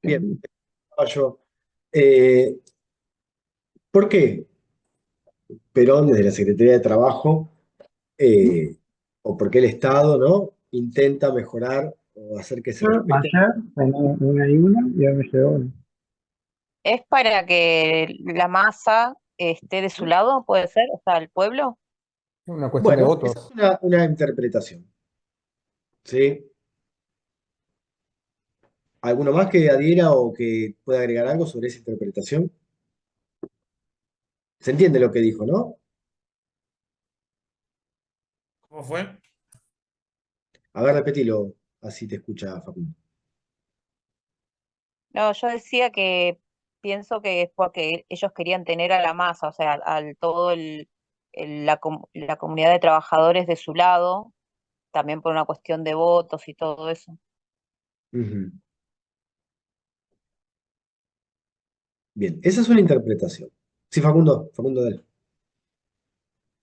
Bien, yo. Eh, ¿Por qué Perón, desde la Secretaría de Trabajo, eh, o por qué el Estado, ¿no? Intenta mejorar o hacer que se respete? Ayer tenía una y una y ahora me llegó una. ¿Es para que la masa esté de su lado, puede ser? O sea, el pueblo. Una cuestión de Bueno, esa es votos. una interpretación, ¿sí? ¿Alguno más que adhiera o que pueda agregar algo sobre esa interpretación? ¿Se entiende lo que dijo, no? ¿Cómo fue? A ver, repetilo, así te escucha Facundo. No, yo decía que pienso que es porque ellos querían tener a la masa, o sea, al todo la comunidad de trabajadores de su lado, también por una cuestión de votos y todo eso. Ujú. Bien, esa es una interpretación. Sí, Facundo, dale.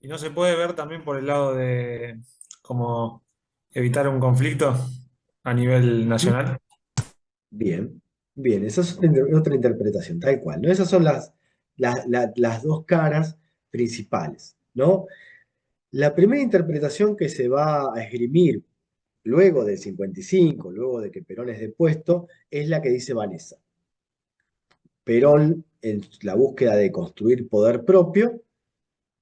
¿Y no se puede ver también por el lado de cómo evitar un conflicto a nivel nacional? Bien, bien, esa es otra interpretación, tal cual, ¿no? Esas son las dos caras principales, ¿no? La primera interpretación que se va a esgrimir luego del 55, luego de que Perón es depuesto, es la que dice Vanessa. Perón, en la búsqueda de construir poder propio,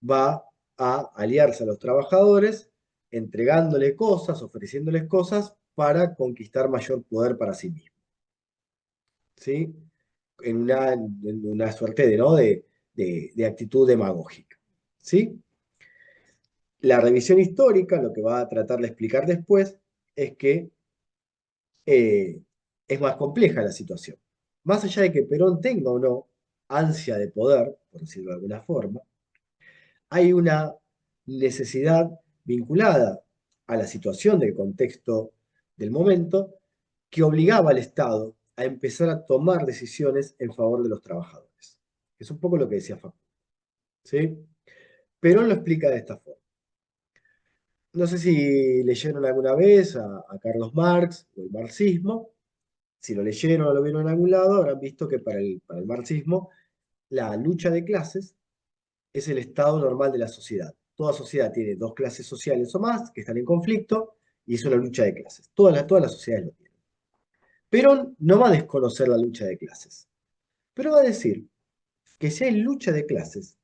va a aliarse a los trabajadores, entregándole cosas, ofreciéndoles cosas para conquistar mayor poder para sí mismo, ¿sí? En una suerte de, ¿no? de actitud demagógica, ¿sí? La revisión histórica, lo que va a tratar de explicar después, es que eh, es más compleja la situación. Más allá de que Perón tenga o no ansia de poder, por decirlo de alguna forma, hay una necesidad vinculada a la situación del contexto del momento que obligaba al Estado a empezar a tomar decisiones en favor de los trabajadores. Es un poco lo que decía Facundo, ¿sí? Perón lo explica de esta forma. No sé si leyeron alguna vez a Carlos Marx o el marxismo. Si lo leyeron o lo vieron en algún lado, habrán visto que para el marxismo la lucha de clases es el estado normal de la sociedad. Toda sociedad tiene dos clases sociales o más que están en conflicto y es una lucha de clases. Todas las sociedades lo tienen. Perón no va a desconocer la lucha de clases, pero va a decir que si hay lucha de clases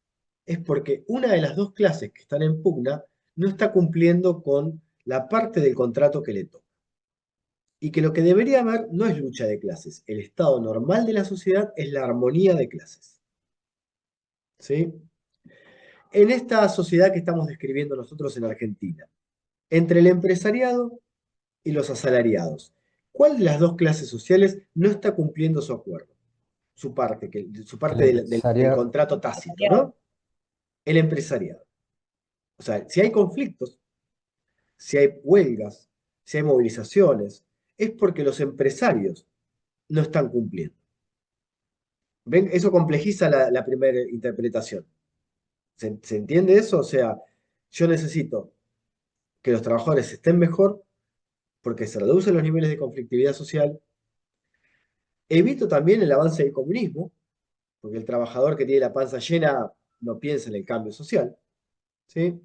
es porque una de las dos clases que están en pugna no está cumpliendo con la parte del contrato que le toca. Y que lo que debería haber no es lucha de clases. El estado normal de la sociedad es la armonía de clases. ¿Sí? En esta sociedad que estamos describiendo nosotros en Argentina, entre el empresariado y los asalariados, ¿cuál de las dos clases sociales no está cumpliendo su acuerdo? Su parte El del empresariado. contrato tácito, ¿no? El empresariado. O sea, si hay conflictos, si hay huelgas, si hay movilizaciones, es porque los empresarios no están cumpliendo. ¿Ven? Eso complejiza la primera interpretación. ¿Se entiende eso? O sea, yo necesito que los trabajadores estén mejor porque se reducen los niveles de conflictividad social. Evito también el avance del comunismo, porque el trabajador que tiene la panza llena no piensa en el cambio social, ¿sí?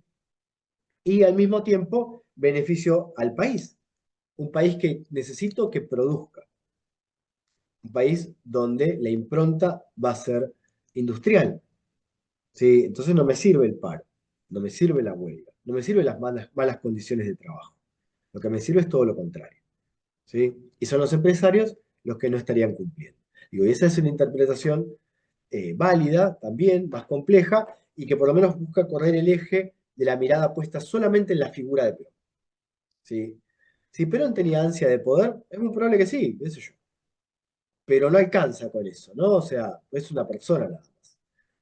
Y al mismo tiempo beneficio al país, un país que necesito que produzca, un país donde la impronta va a ser industrial, ¿sí? Entonces no me sirve el paro, no me sirve la huelga, no me sirven las malas condiciones de trabajo. Lo que me sirve es todo lo contrario, ¿sí? Y son los empresarios los que no estarían cumpliendo. Digo, y esa es una interpretación válida, también más compleja, y que por lo menos busca correr el eje de la mirada puesta solamente en la figura de Perón, ¿sí? Si Perón tenía ansia de poder, es muy probable que sí, qué sé yo, pero no alcanza con eso, ¿no? O sea, es una persona nada más.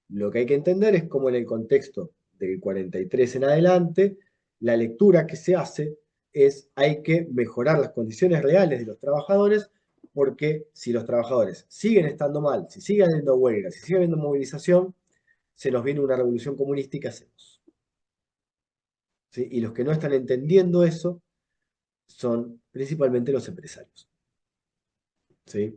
Lo que hay que entender es cómo en el contexto del 43 en adelante, la lectura que se hace es hay que mejorar las condiciones reales de los trabajadores, porque si los trabajadores siguen estando mal, si siguen habiendo huelgas, si sigue habiendo movilización, se nos viene una revolución comunista y ¿qué hacemos? ¿Sí? Y los que no están entendiendo eso son principalmente los empresarios. ¿Sí?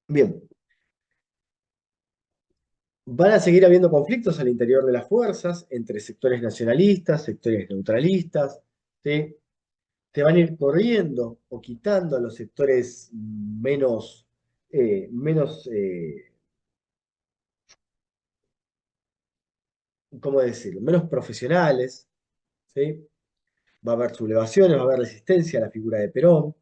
Bien, van a seguir habiendo conflictos al interior de las fuerzas entre sectores nacionalistas, sectores neutralistas, ¿sí? Se van a ir corriendo o quitando a los sectores menos, ¿cómo decirlo? Menos profesionales, ¿sí? Va a haber sublevaciones, va a haber resistencia a la figura de Perón,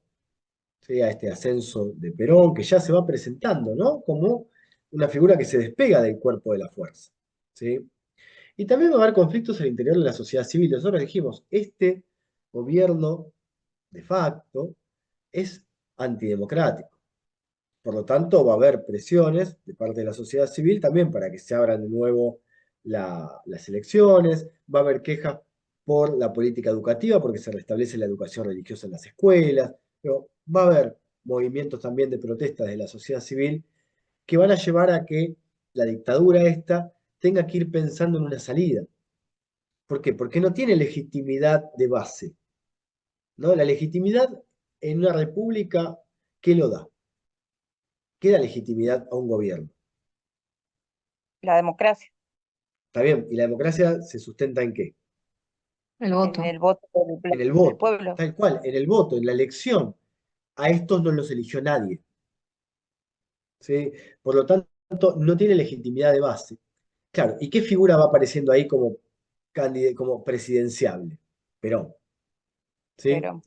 ¿sí? A este ascenso de Perón, que ya se va presentando, ¿no? Como una figura que se despega del cuerpo de la fuerza, ¿sí? Y también va a haber conflictos al interior de la sociedad civil. Nosotros dijimos, este gobierno de facto es antidemocrático. Por lo tanto, va a haber presiones de parte de la sociedad civil también para que se abran de nuevo las elecciones. Va a haber quejas por la política educativa, porque se restablece la educación religiosa en las escuelas. Pero va a haber movimientos también de protestas de la sociedad civil que van a llevar a que la dictadura esta tenga que ir pensando en una salida. ¿Por qué? Porque no tiene legitimidad de base, ¿no? La legitimidad en una república, ¿qué lo da? ¿Qué da legitimidad a un gobierno? La democracia, ¿Está bien? ¿Y la democracia se sustenta en qué? El en voto. el voto En el del voto, pueblo. tal cual, en el voto, en la elección. A estos no los eligió nadie, ¿sí? Por lo tanto, no tiene legitimidad de base. Claro, ¿y qué figura va apareciendo ahí como presidenciable? Perón, ¿sí? Pero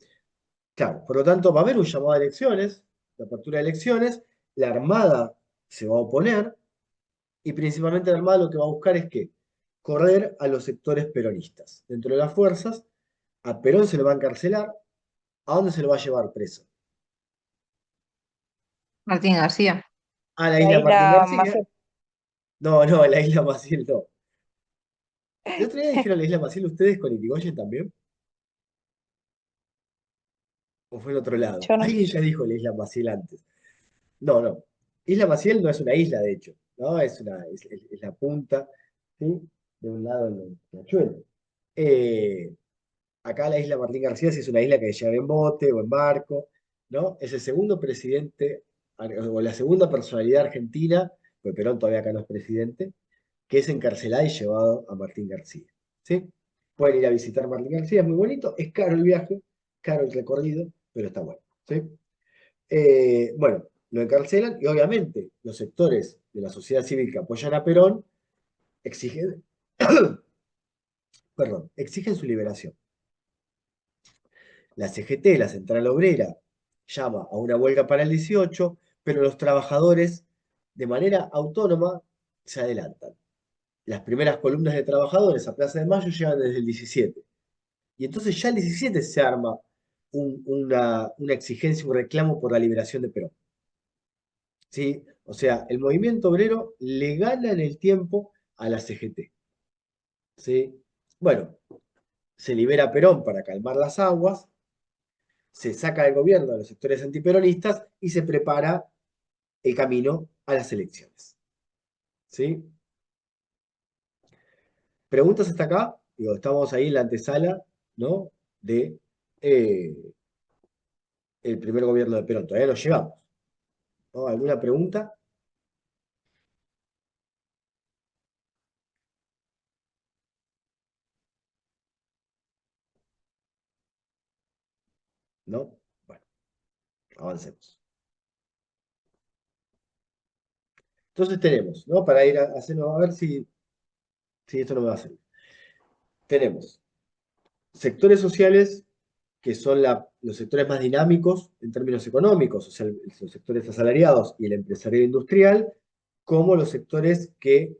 Claro, por lo tanto, va a haber un llamado a elecciones, de apertura de elecciones, la Armada se va a oponer, y principalmente la Armada lo que va a buscar es que correr a los sectores peronistas. Dentro de las fuerzas, a Perón se lo va a encarcelar. ¿A dónde se lo va a llevar preso? Martín García. A la de isla ahí Martín la García. Maciel. No, no, a la isla Maciel no. ¿El otro día dijeron la isla Maciel ustedes con Irigoyen también? ¿O fue en otro lado? Yo no. Alguien ya dijo la isla Maciel antes. No, no. Isla Maciel no es una isla, de hecho, ¿no? Es la punta, ¿sí? De un lado en el Riachuelo. Eh, Acá la isla Martín García sí es una isla que llega en bote o en barco, ¿no? Es el segundo presidente, o la segunda personalidad argentina, porque Perón todavía acá no es presidente, que es encarcelada y llevado a Martín García, ¿sí? Pueden ir a visitar Martín García, es muy bonito, es caro el viaje, caro el recorrido, pero está bueno, ¿sí? Bueno, lo encarcelan y obviamente los sectores de la sociedad civil que apoyan a Perón exigen, perdón, exigen su liberación. La CGT, la Central Obrera, llama a una huelga para el 18, pero los trabajadores, de manera autónoma, se adelantan. Las primeras columnas de trabajadores a Plaza de Mayo llegan desde el 17. Y entonces ya el 17 se arma una exigencia, un reclamo por la liberación de Perón. ¿Sí? O sea, el movimiento obrero le gana en el tiempo a la CGT. ¿Sí? Bueno, se libera Perón para calmar las aguas, se saca del gobierno a los sectores antiperonistas y se prepara el camino a las elecciones. ¿Sí? ¿Preguntas hasta acá? Digo, estamos ahí en la antesala, ¿no? De eh, el primer gobierno de Perón. Todavía no llegamos, ¿no? ¿Alguna pregunta? ¿No? Bueno, avancemos. Entonces tenemos, ¿no? Para ir a hacernos, a ver si esto no me va a salir. Tenemos sectores sociales que son los sectores más dinámicos en términos económicos, o sea, los sectores asalariados y el empresariado industrial, como los sectores que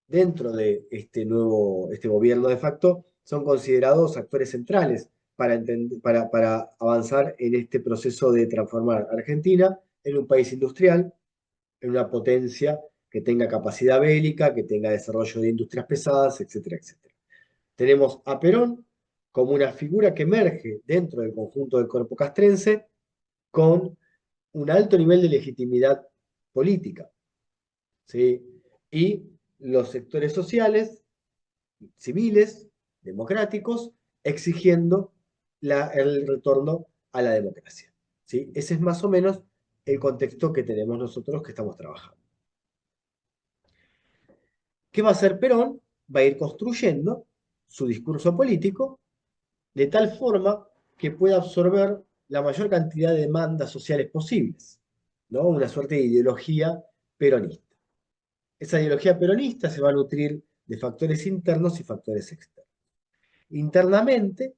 dentro de este gobierno de facto son considerados actores centrales para avanzar en este proceso de transformar Argentina en un país industrial, en una potencia que tenga capacidad bélica, que tenga desarrollo de industrias pesadas, etcétera, etcétera. Tenemos a Perón como una figura que emerge dentro del conjunto del cuerpo castrense con un alto nivel de legitimidad política, ¿sí? Y los sectores sociales, civiles, democráticos, exigiendo el retorno a la democracia, ¿sí? Ese es más o menos el contexto que tenemos nosotros que estamos trabajando. ¿Qué va a hacer Perón? Va a ir construyendo su discurso político de tal forma que pueda absorber la mayor cantidad de demandas sociales posibles, ¿no? Una suerte de ideología peronista. Esa ideología peronista se va a nutrir de factores internos y factores externos. Internamente,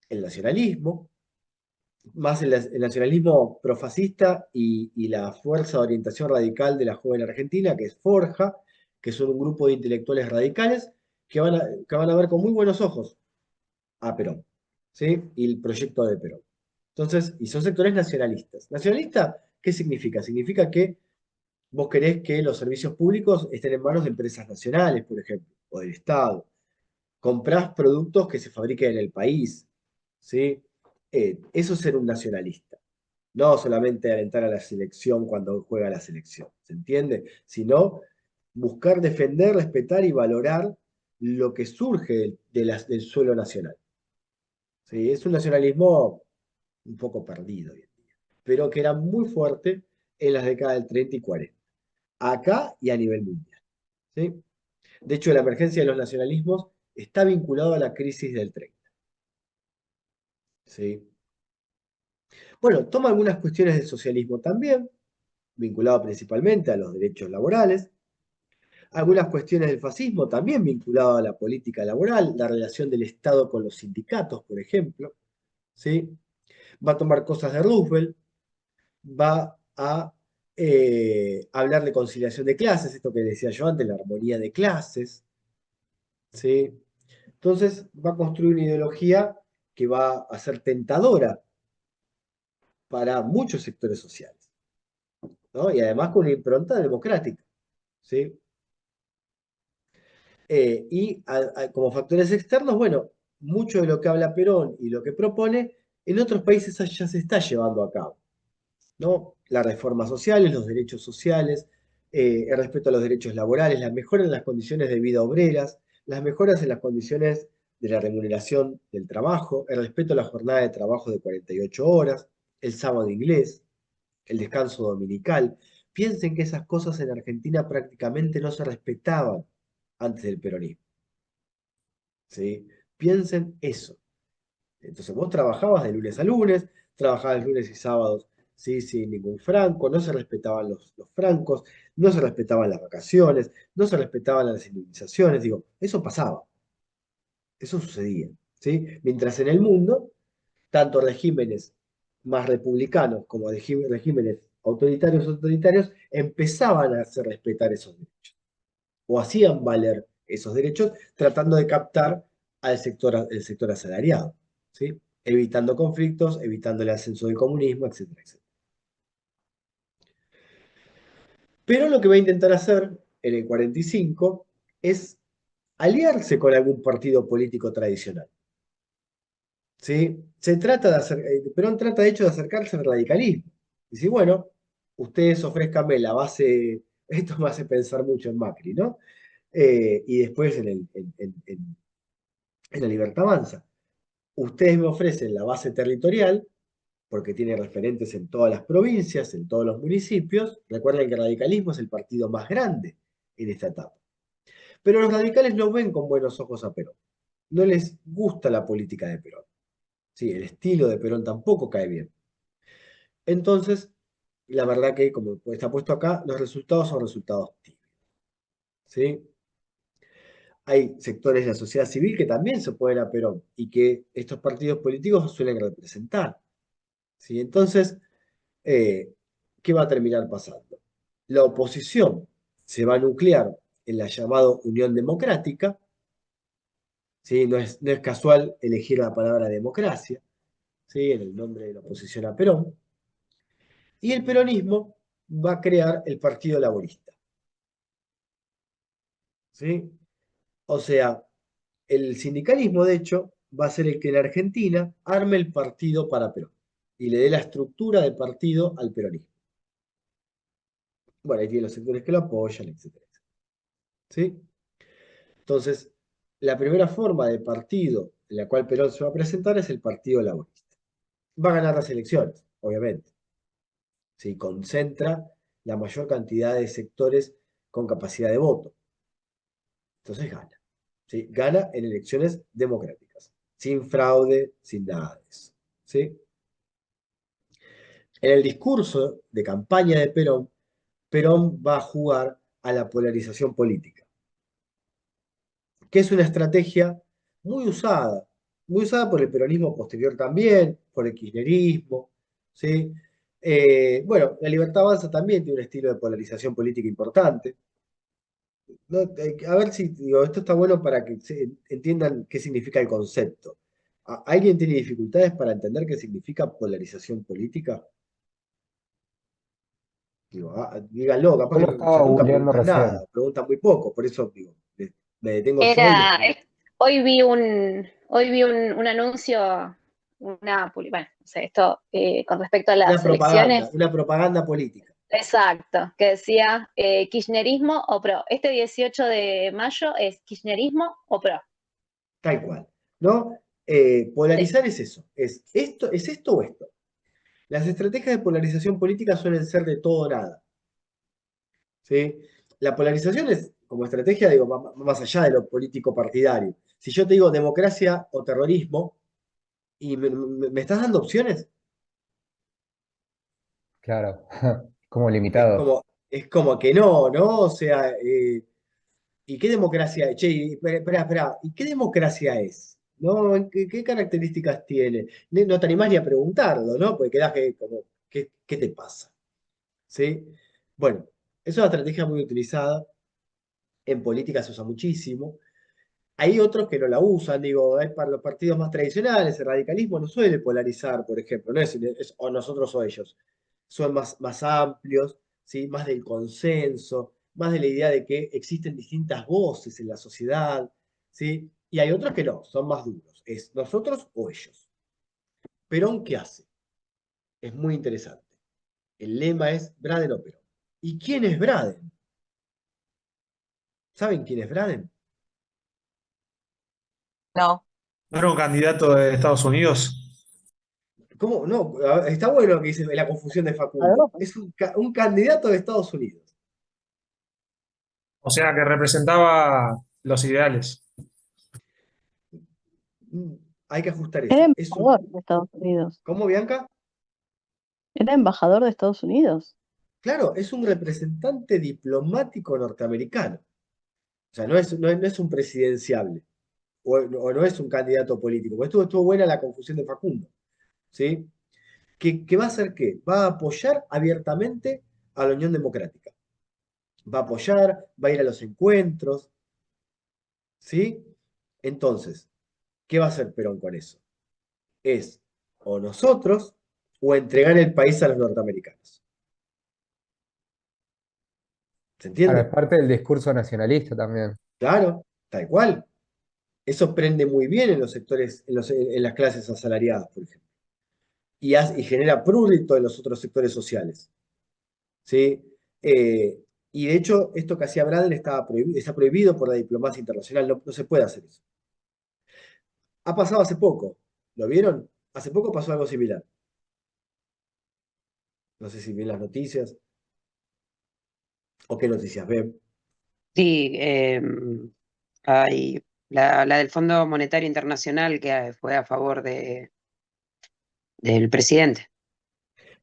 el nacionalismo, más el nacionalismo profascista y la fuerza de orientación radical de la joven Argentina, que es Forja, que son un grupo de intelectuales radicales que van a ver con muy buenos ojos a Perón, ¿sí? Y el proyecto de Perón. Entonces, y son sectores nacionalistas. ¿Nacionalista qué significa? Significa que vos querés que los servicios públicos estén en manos de empresas nacionales, por ejemplo, o del Estado. Comprás productos que se fabriquen en el país, ¿sí? Eso es ser un nacionalista. No solamente alentar a la selección cuando juega la selección, ¿se entiende? Sino buscar defender, respetar y valorar lo que surge del suelo nacional. ¿Sí? Es un nacionalismo un poco perdido hoy en día, pero que era muy fuerte en las décadas del 30 y 40, acá y a nivel mundial. ¿Sí? De hecho, la emergencia de los nacionalismos está vinculado a la crisis del 30. ¿Sí? Bueno, toma algunas cuestiones del socialismo también, vinculado principalmente a los derechos laborales, algunas cuestiones del fascismo también vinculado a la política laboral, la relación del Estado con los sindicatos, por ejemplo, ¿sí? Va a tomar cosas de Roosevelt, va a hablar de conciliación de clases, esto que decía yo antes, la armonía de clases, ¿sí? Entonces va a construir una ideología que va a ser tentadora para muchos sectores sociales, ¿no? Y además con una impronta democrática, ¿sí? Como factores externos, bueno, mucho de lo que habla Perón y lo que propone, en otros países ya se está llevando a cabo, ¿no? Las reformas sociales, los derechos sociales, el respeto a los derechos laborales, las mejoras en las condiciones de vida obreras, las mejoras en las condiciones de la remuneración del trabajo, el respeto a la jornada de trabajo de 48 horas, el sábado inglés, el descanso dominical. Piensen que esas cosas en Argentina prácticamente no se respetaban antes del peronismo, ¿sí? Piensen eso. Entonces vos trabajabas de lunes a lunes, trabajabas lunes y sábados, ¿sí? Sin ningún franco, no se respetaban los francos, no se respetaban las vacaciones, no se respetaban las indemnizaciones, digo, eso pasaba, eso sucedía, ¿sí? Mientras en el mundo, tanto regímenes más republicanos como regímenes autoritarios empezaban a hacer respetar esos derechos, o hacían valer esos derechos tratando de captar el sector asalariado, ¿sí? Evitando conflictos, evitando el ascenso del comunismo, etcétera, etcétera. Pero lo que va a intentar hacer en el 45 es aliarse con algún partido político tradicional, ¿sí? Perón trata de hecho de acercarse al radicalismo. Dice, bueno, ustedes ofrezcanme la base, esto me hace pensar mucho en Macri, ¿no? Y después en la Libertad Avanza. Ustedes me ofrecen la base territorial, porque tiene referentes en todas las provincias, en todos los municipios. Recuerden que el radicalismo es el partido más grande en esta etapa. Pero los radicales no ven con buenos ojos a Perón. No les gusta la política de Perón. Sí, el estilo de Perón tampoco cae bien. Entonces, la verdad que, como está puesto acá, los resultados son resultados tibios. ¿Sí? Hay sectores de la sociedad civil que también se oponen a Perón y que estos partidos políticos suelen representar. ¿Sí? Entonces, eh, ¿qué va a terminar pasando? La oposición se va a nuclear en la llamada Unión Democrática, ¿sí? No es casual elegir la palabra democracia, ¿sí? En el nombre de la oposición a Perón, y el peronismo va a crear el Partido Laborista, ¿sí? O sea, el sindicalismo, de hecho, va a ser el que en Argentina arme el partido para Perón y le dé la estructura de partido al peronismo. Bueno, ahí tiene los sectores que lo apoyan, etcétera, ¿sí? Entonces, la primera forma de partido en la cual Perón se va a presentar es el Partido Laborista. Va a ganar las elecciones, obviamente. ¿sí? Concentra la mayor cantidad de sectores con capacidad de voto. Entonces gana. ¿Sí? Gana en elecciones democráticas, sin fraude, sin nada de eso. ¿Sí? En el discurso de campaña de Perón, Perón va a jugar a la polarización política, que es una estrategia muy usada por el peronismo posterior también, por el kirchnerismo, ¿sí? Bueno, la Libertad Avanza también tiene un estilo de polarización política importante. No, a ver si, digo, esto está bueno para que entiendan qué significa el concepto. ¿Alguien tiene dificultades para entender qué significa polarización política? Digo, díganlo, capaz Yo que lo estaba ya nunca googleando preguntan recién. nada, preguntan muy poco, por eso digo, me detengo yo y les Era, pregunto. hoy vi un anuncio, bueno, no sé, esto con respecto a las elecciones, Una propaganda política, exacto, que decía kirchnerismo o pro. Este 18 de mayo es kirchnerismo o pro. tal cual, ¿no? Sí. Polarizar es eso, es esto o esto. Las estrategias de polarización política suelen ser de todo o nada, ¿sí? La polarización es, como estrategia, digo, va más allá de lo político partidario. Si yo te digo democracia o terrorismo, y me estás dando opciones, Claro, como es limitado. como, es como que no, ¿no? O sea, ¿y qué democracia es? Che, espera, espera, ¿y qué democracia es? ¿No? ¿Qué características tiene? No te animás ni a preguntarlo, ¿no? Porque quedás que, como, ¿qué te pasa? ¿Sí? Bueno, es una estrategia muy utilizada, en política se usa muchísimo. Hay otros que no la usan, digo, hay para los partidos más tradicionales, el radicalismo no suele polarizar, por ejemplo, no es o nosotros o ellos. Son más amplios, ¿sí? Más del consenso, más de la idea de que existen distintas voces en la sociedad, ¿sí? Y hay otros que no, son más duros, es nosotros o ellos. Perón, ¿qué hace? Es muy interesante. El lema es Braden o Perón. ¿Y quién es Braden? ¿Saben quién es Braden? No, ¿No era un candidato de Estados Unidos? ¿Cómo? No, está bueno lo que dice la confusión de Facundo. Es un candidato de Estados Unidos. O sea, que representaba los ideales. Mm, Hay que ajustar Era eso. embajador de Estados Unidos. ¿Cómo, Bianca? Era embajador de Estados Unidos. Claro, es un representante diplomático norteamericano. O sea, no es un presidenciable. O no es un candidato político. Porque estuvo buena la confusión de Facundo. ¿Sí? ¿Que va a hacer qué? Va a apoyar abiertamente a la Unión Democrática. Va a apoyar, va a ir a los encuentros. ¿Sí? Entonces, ¿qué va a hacer Perón con eso? Es o nosotros o entregar el país a los norteamericanos. ¿Se Ahora, es entiende? parte del discurso nacionalista también. Claro, tal cual. Eso prende muy bien en los sectores, en las clases asalariadas, por ejemplo. Y genera prurito en los otros sectores sociales. ¿Sí? Y de hecho, esto que hacía Braden está prohibido por la diplomacia internacional. No se puede hacer eso. Ha pasado hace poco. ¿Lo vieron? Hace poco pasó algo similar. No sé si ven las noticias o qué noticias ven. Sí, hay la del Fondo Monetario Internacional que fue a favor del presidente.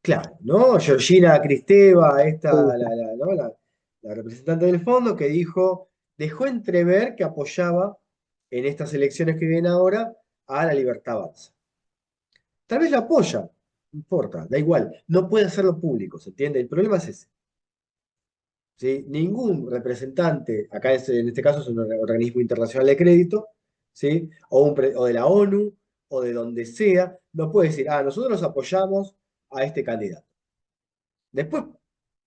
Claro, ¿no? Georgina Cristeva, Sí, ¿no? La representante del fondo, que dejó entrever que apoyaba en estas elecciones que vienen ahora a la Libertad Avanza. Tal vez la apoya, no importa, da igual, no puede hacerlo público, ¿se entiende? El problema es ese. ¿Sí? Ningún representante, acá en este caso es un organismo internacional de crédito, ¿sí? O de la ONU, o de donde sea, no puede decir, nosotros apoyamos a este candidato. Después,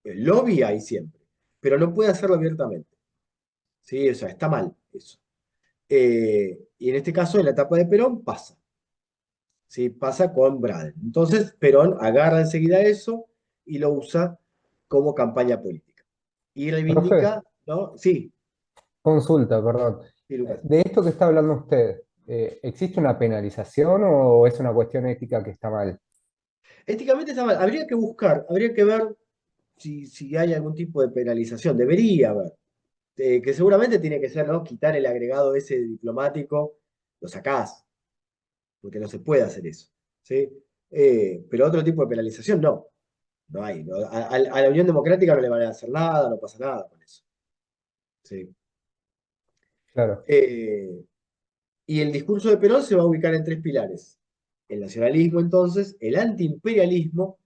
el lobby hay siempre, pero no puede hacerlo abiertamente. ¿Sí? O sea, está mal eso. Y en este caso, en la etapa de Perón, pasa. ¿Sí? Pasa con Braden. Entonces, Perón agarra enseguida eso y lo usa como campaña política. Y profe, reivindica, ¿no? Sí, consulta, perdón. sí, Lucas. De esto que está hablando usted, ¿existe una penalización o es una cuestión ética que está mal? Éticamente está mal. Habría que buscar, habría que ver si hay algún tipo de penalización. Debería haber. Que seguramente tiene que ser, ¿no? Quitar el agregado ese diplomático, lo sacás, porque no se puede hacer eso. ¿Sí? Pero otro tipo de penalización no. No hay. ¿No? A la Unión Democrática no le van a hacer nada, no pasa nada con eso. ¿Sí? Claro, Eh, y el discurso de Perón se va a ubicar en tres pilares. El nacionalismo, entonces, el antiimperialismo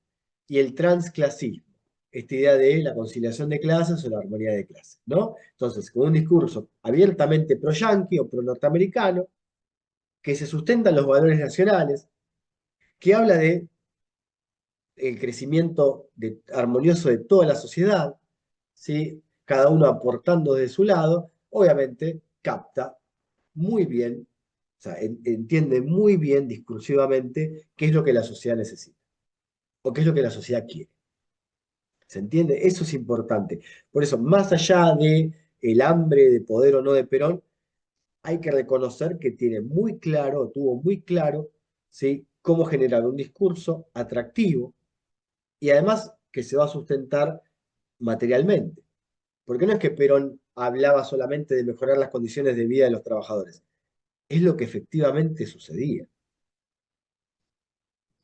y el transclasismo. Esta idea de la conciliación de clases o la armonía de clases, ¿no? Entonces, con un discurso abiertamente pro-yanqui o pro-norteamericano, que se sustenta en los valores nacionales, que habla de el crecimiento armonioso de toda la sociedad, ¿sí? Cada uno aportando de su lado, obviamente capta muy bien, o sea, entiende muy bien discursivamente qué es lo que la sociedad necesita o qué es lo que la sociedad quiere. ¿Se entiende? Eso es importante. Por eso, más allá de el hambre de poder o no de Perón, hay que reconocer que tiene muy claro, tuvo muy claro, ¿sí? Cómo generar un discurso atractivo y además que se va a sustentar materialmente. Porque no es que Perón hablaba solamente de mejorar las condiciones de vida de los trabajadores, es lo que efectivamente sucedía.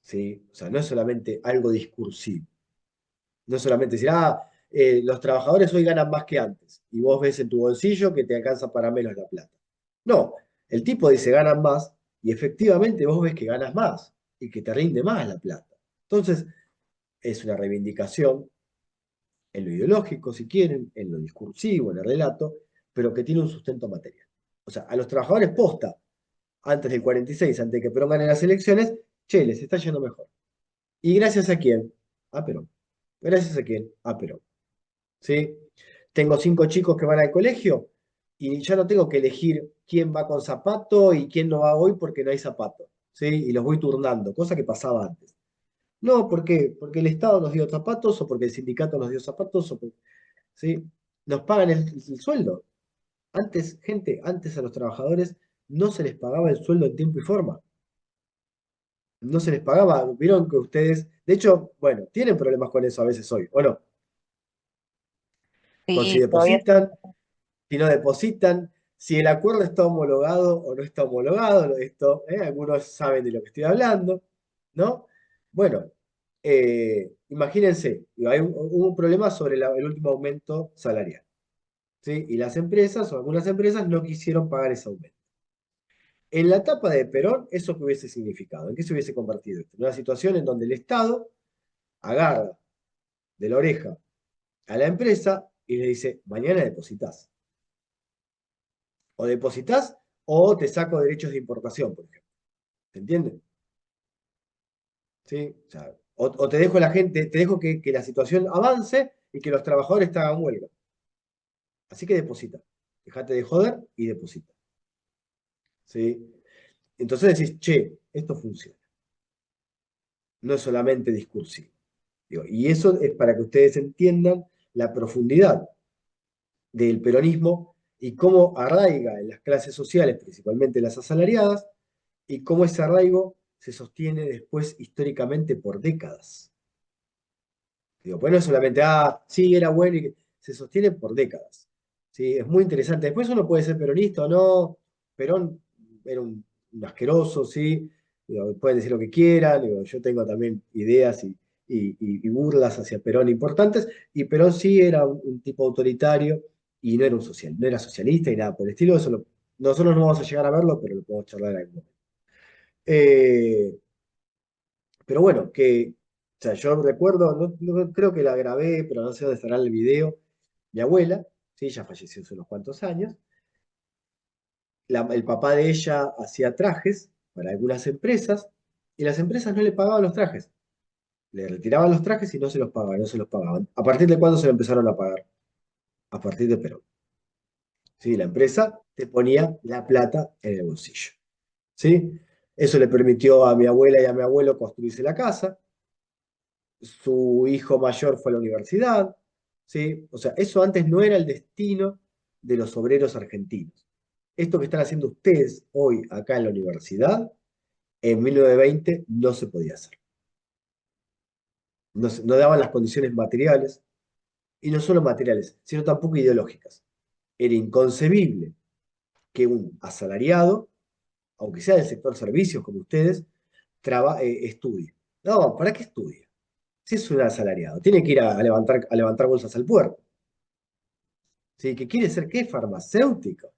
¿Sí? O sea, no es solamente algo discursivo. No es solamente decir, los trabajadores hoy ganan más que antes, y vos ves en tu bolsillo que te alcanza para menos la plata. No, el tipo dice ganan más, y efectivamente vos ves que ganas más, y que te rinde más la plata. Entonces, es una reivindicación en lo ideológico, si quieren, en lo discursivo, en el relato, pero que tiene un sustento material. O sea, a los trabajadores posta, antes del 46, antes de que Perón gane las elecciones, che, les está yendo mejor. ¿Y gracias a quién? A Perón. ¿Gracias a quién? A Perón. ¿Sí? Tengo 5 chicos que van al colegio y ya no tengo que elegir quién va con zapato y quién no va hoy porque no hay zapato. ¿Sí? Y los voy turnando, cosa que pasaba antes. No, ¿por qué? Porque el Estado nos dio zapatos o porque el sindicato nos dio zapatos ¿sí? Nos pagan el sueldo. Antes, gente, antes a los trabajadores no se les pagaba el sueldo en tiempo y forma. No se les pagaba. Vieron que ustedes, de hecho, bueno, tienen problemas con eso a veces hoy, ¿o no? Con si Sí, todavía depositan, si no depositan, si el acuerdo está homologado o no está homologado. Esto, algunos saben de lo que estoy hablando, ¿no? Bueno, imagínense, hubo un problema sobre el último aumento salarial. ¿Sí? Y las empresas, o algunas empresas, no quisieron pagar ese aumento. En la etapa de Perón, ¿eso qué hubiese significado? ¿En qué se hubiese convertido esto? En una situación en donde el Estado agarra de la oreja a la empresa y le dice, mañana depositas. O depositas o te saco derechos de importación, por ejemplo. ¿Se entiende? ¿Sí? O sea, o te dejo la gente, te dejo que la situación avance y que los trabajadores te hagan huelga. Así que deposita. Dejate de joder y deposita. ¿Sí? Entonces decís, che, esto funciona. No es solamente discursivo. Digo, y eso es para que ustedes entiendan la profundidad del peronismo y cómo arraiga en las clases sociales, principalmente las asalariadas, y cómo ese arraigo se sostiene después históricamente por décadas. Digo, pues no es solamente, sí, era bueno, se sostiene por décadas. ¿Sí? Es muy interesante. Después uno puede ser peronista o no. Perón era un asqueroso, ¿sí? Digo, pueden decir lo que quieran. Digo, yo tengo también ideas y burlas hacia Perón importantes. Y Perón sí era un tipo autoritario y no era no era socialista y nada por el estilo. Nosotros no vamos a llegar a verlo, pero lo podemos charlar en algún momento. Eh, pero bueno, o sea, yo recuerdo, creo que la grabé, pero no sé dónde estará el video. Mi abuela, sí, ya falleció hace unos cuantos años. El papá de ella hacía trajes para algunas empresas y las empresas no le pagaban los trajes. Le retiraban los trajes y no se los pagaban, no se los pagaban. ¿A partir de cuándo se lo empezaron a pagar? A partir de Perón. ¿Sí? La empresa te ponía la plata en el bolsillo. ¿Sí? Eso le permitió a mi abuela y a mi abuelo construirse la casa. Su hijo mayor fue a la universidad, ¿sí? O sea, eso antes no era el destino de los obreros argentinos. Esto que están haciendo ustedes hoy acá en la universidad, en 1920 no se podía hacer. no daban las condiciones materiales, y no solo materiales, sino tampoco ideológicas. Era inconcebible que un asalariado, aunque sea del sector servicios como ustedes, estudie. No, ¿para qué estudia? Si es un asalariado, tiene que ir a levantar bolsas al puerto. ¿Sí? ¿Que quiere ser qué? Farmacéutico.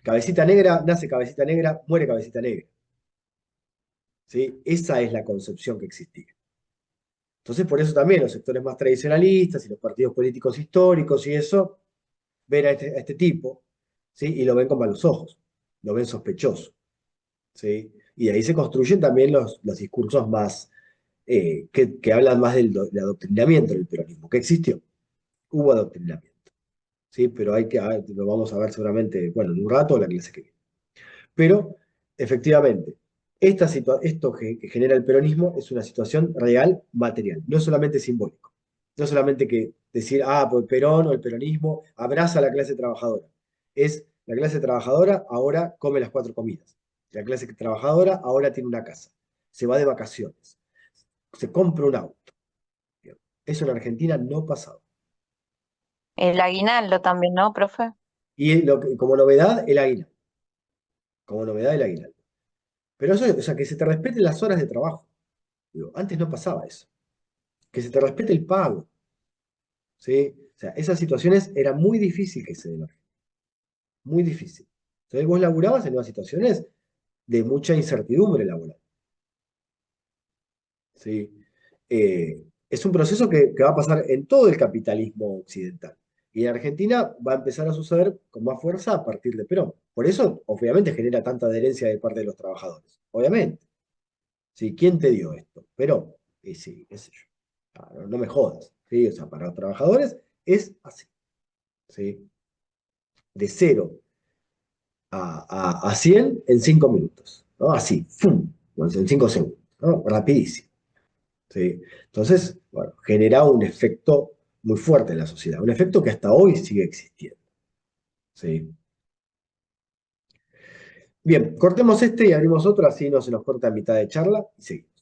Cabecita negra, nace cabecita negra, muere cabecita negra. ¿Sí? Esa es la concepción que existía. Entonces, por eso también los sectores más tradicionalistas y los partidos políticos históricos y eso, ven a este tipo, ¿sí? Y lo ven con malos ojos, lo ven sospechoso. ¿Sí? Y de ahí se construyen también los discursos más, que hablan más del adoctrinamiento del peronismo, que existió. Hubo adoctrinamiento. ¿Sí? Pero lo vamos a ver seguramente, bueno, en un rato o la clase que viene. Pero, efectivamente, esto que genera el peronismo es una situación real, material, no solamente simbólico. No solamente que decir, pues Perón o el peronismo abraza a la clase trabajadora. Es la clase trabajadora ahora come las 4 comidas. La clase trabajadora ahora tiene una casa. Se va de vacaciones. Se compra un auto. Eso en Argentina no pasaba. El aguinaldo también, ¿no, profe? Y como novedad, el aguinaldo. Como novedad, el aguinaldo. Pero eso, o sea, que se te respeten las horas de trabajo. Digo, antes no pasaba eso. Que se te respete el pago. ¿Sí? O sea, esas situaciones era muy difícil que se den. Muy difícil. Entonces vos laburabas en unas situaciones de mucha incertidumbre laboral. ¿Sí? Es un proceso que va a pasar en todo el capitalismo occidental. Y en Argentina va a empezar a suceder con más fuerza a partir de Perón. Por eso, obviamente, genera tanta adherencia de parte de los trabajadores. Obviamente. ¿Sí? ¿Quién te dio esto? Perón. Y sí, qué sé yo. No me jodas. ¿Sí? O sea, para los trabajadores es así. ¿Sí? De 0 a 100 en 5 minutos. ¿No? Así, ¡fum! En 5 segundos. ¿No? Rapidísimo. ¿Sí? Entonces, bueno, genera un efecto muy fuerte en la sociedad. Un efecto que hasta hoy sigue existiendo. ¿Sí? Bien, cortemos este y abrimos otro, así no se nos corta a mitad de charla y seguimos.